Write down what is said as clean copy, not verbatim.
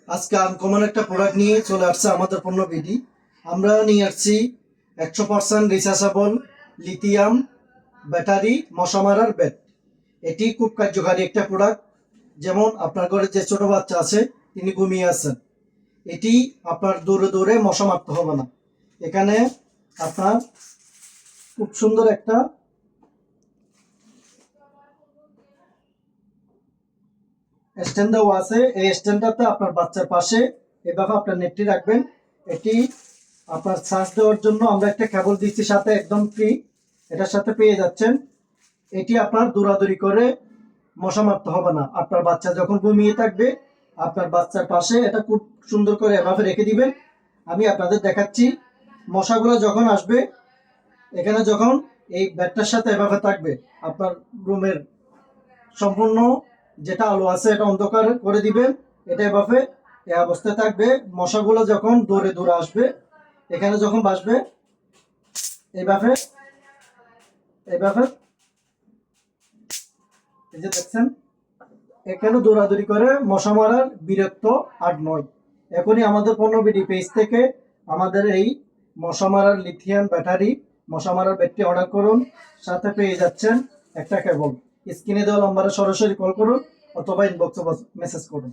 আজকে আনকমন একটা প্রোডাক্ট নিয়ে চলে আসছে আমাদের পণ্য বিডি। আমরা নিয়ে আসছি 100% রিচার্জেবল লিথিয়াম ব্যাটারি মশা মারার ব্যাট। এটি খুব কার্যকারী একটা প্রোডাক্ট। যেমন আপনার ঘরে যে ছোট বাচ্চা আছে তিনি ঘুমিয়ে আছেন, এটি আপনার দৌড়ে দৌড়ে মশা মারতে হবে না। এখানে আপনার খুব সুন্দর একটা স্ট্যান্ড দেওয়া আছে। এই স্ট্যান্ডটাতে আপনার বাচ্চার পাশে এভাবে আপনার নেটটি রাখবেন। এটি আপনার চার্জ দেওয়ার জন্য আমরা একটা কেবল দিচ্ছি সাথে, একদম ফ্রি, এটার সাথে পেয়ে যাচ্ছেন। এটি আপনার দৌড়াদৌড়ি করে মশা মারতে হবে না। আপনার বাচ্চা যখন ঘুমিয়ে থাকবে আপনার বাচ্চার পাশে এটা খুব সুন্দর করে এভাবে রেখে দিবেন। আমি আপনাদের দেখাচ্ছি। মশাগুলো যখন আসবে এখানে যখন এই ব্যাটটার সাথে এভাবে থাকবে, আপনার রুমের সম্পূর্ণ যেটা আলো আছে এটা অন্ধকার করে দিবেন। এটা এভাবে এই অবস্থায় থাকবে। মশাগুলো যখন দৌড়ে দৌড়ে আসবে এখানে যখন বাসবে এইভাবে এইভাবে এই যে দেখছেন, এখানে দৌড়াদৌড়ি করে মশা মারার বিরক্ত আর নয়। এখনই আমাদের পণ্য বিডি পেজ থেকে আমাদের এই মশা মারার লিথিয়াম ব্যাটারি মশা মারার ব্যাটটি অর্ডার করুন, সাথে পেয়ে যাচ্ছেন একটা কেবল। স্ক্রিনে দেওয়া নম্বরে সরাসরি কল করুন অথবা ইনবক্সে মেসেজ করুন।